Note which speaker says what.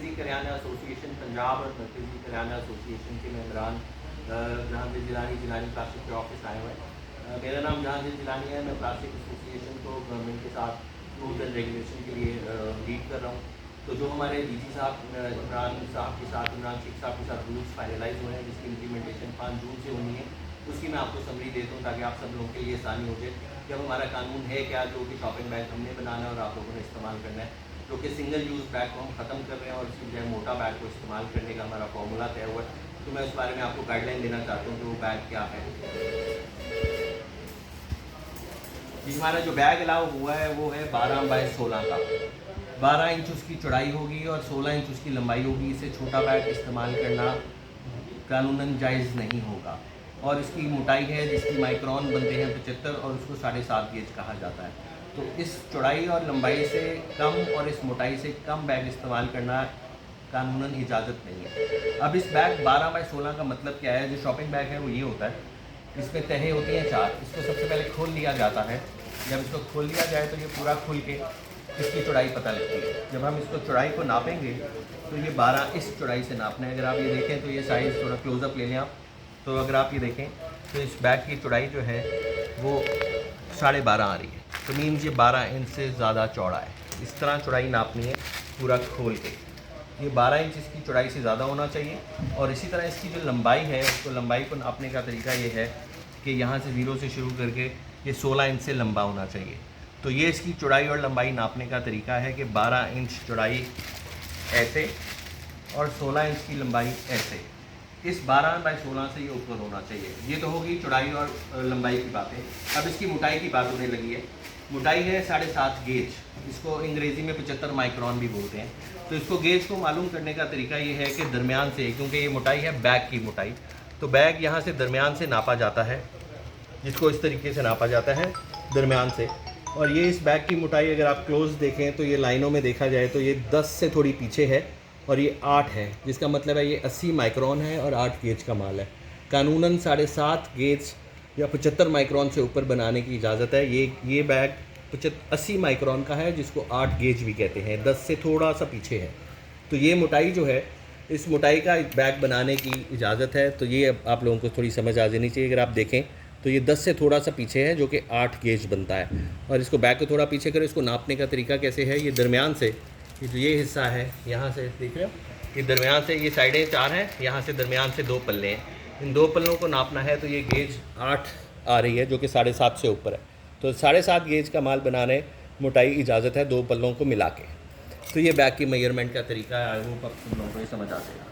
Speaker 1: मरकज़ी करियाना एसोसिएशन पंजाब और मरकज़ी करियाना एसोसिएशन के मेम्बरान जहांगीर जिलानी प्लास्टिक के ऑफिस आए हुए हैं। मेरा नाम जहांगीर जिलानी है। मैं प्लास्टिक एसोसिएशन को गवर्नमेंट के साथ रूल्स एंड रेगुलेशन के लिए लीड कर रहा हूँ। तो जो हमारे डीजी साहब इमरान शेख साहब के साथ रूल्स फाइनलाइज हुए हैं, जिसकी इम्प्लीमेंटेशन 5 जून से होनी है, उसकी मैं आपको समरी देता हूँ ताकि आप सब लोगों के लिए आसानी हो जाए। जब हमारा कानून है क्या, जो कि शॉपिंग बैग हमने बनाना है और आप लोगों ने इस्तेमाल करना है, जो कि सिंगल यूज़ बैग को हम ख़त्म कर रहे हैं और इसकी बजाय मोटा बैग को इस्तेमाल करने का हमारा फॉर्मूला तय हुआ है। तो मैं उस बारे में आपको गाइडलाइन देना चाहता हूँ कि वो बैग क्या है। हमारा जो बैग अलाउ हुआ है वो है 12 बाय 16 का। 12 इंच उसकी चौड़ाई होगी और 16 इंच उसकी लंबाई होगी। इससे छोटा बैग इस्तेमाल करना कानूनन जायज़ नहीं होगा। और इसकी मोटाई है जिसकी माइक्रोन बनते हैं 75 और उसको 7.5 गेज कहा जाता है। तो इस चौड़ाई और लंबाई से कम और इस मोटाई से कम बैग इस्तेमाल करना कानूनन इजाज़त नहीं है। अब इस बैग 12 बाय 16 का मतलब क्या है? जो शॉपिंग बैग है वो ये होता है, इसमें तहें होती हैं 4। इसको सबसे पहले खोल लिया जाता है। जब इसको खोल लिया जाए तो ये पूरा खुल के इसकी चौड़ाई पता लगती है। जब हम इसको चौड़ाई को नापेंगे तो ये 12 इस चौड़ाई से नापना है। अगर आप ये देखें तो ये साइज़ थोड़ा क्लोज़अप ले लें आप। तो अगर आप ये देखें तो इस बैग की चौड़ाई जो है वो 12.5 आ रही है। तो मीन्स ये 12 इंच से ज़्यादा चौड़ा है। इस तरह चौड़ाई नापनी है पूरा खोल के। ये 12 इंच इसकी चौड़ाई से ज़्यादा होना चाहिए। और इसी तरह इसकी जो लंबाई है, उसको लंबाई को नापने का तरीका ये है कि यहाँ से 0 से शुरू करके ये 16 इंच से लंबा होना चाहिए। तो ये इसकी चौड़ाई और लंबाई नापने का तरीका है कि 12 इंच चौड़ाई ऐसे और 16 इंच की लंबाई ऐसे। इस 12 बाय 16 से ये ऊपर होना चाहिए। ये तो होगी चौड़ाई और लंबाई की बातें। अब इसकी मोटाई की बात होने लगी है। मोटाई है 7.5 गेज। इसको अंग्रेज़ी में 75 माइक्रोन भी बोलते हैं। तो इसको गेज को मालूम करने का तरीका ये है कि दरमियान से, क्योंकि ये मोटाई है बैग की मोटाई, तो बैग यहाँ से दरमियान से नापा जाता है, जिसको इस तरीके से नापा जाता है दरमियान से। और ये इस बैग की मोटाई अगर आप क्लोज देखें तो ये लाइनों में देखा जाए तो ये 10 से थोड़ी पीछे है और ये 8 है, जिसका मतलब है ये 80 माइक्रोन है और 8 गेज का माल है। कानूनन 7.5 गेज या 75 माइक्रोन से ऊपर बनाने की इजाज़त है। ये बैग 80 माइक्रोन का है, जिसको 8 गेज भी कहते हैं, 10 से थोड़ा सा पीछे है। तो ये मोटाई जो है, इस मोटाई का बैग बनाने की इजाज़त है। तो ये आप लोगों को थोड़ी समझ आ जानी चाहिए। अगर आप देखें तो ये 10 से थोड़ा सा पीछे है, जो कि 8 गेज बनता है। और इसको बैग को थोड़ा पीछे करें। इसको नापने का तरीका कैसे है? ये दरमियान से, ये जो ये हिस्सा है यहाँ से देख रहे हो, ये दरमियान से, ये साइडें 4 हैं, यहाँ से दरमियान से 2 पल्ले हैं। इन 2 पल्लों को नापना है तो ये गेज 8 आ रही है, जो कि 7.5 से ऊपर है। तो 7.5 गेज का माल बनाने मोटाई इजाज़त है 2 पल्लों को मिला के। तो ये बैग की मेजरमेंट का तरीका है। आई होप आप सब लोगों को ये समझ आ जाएगा।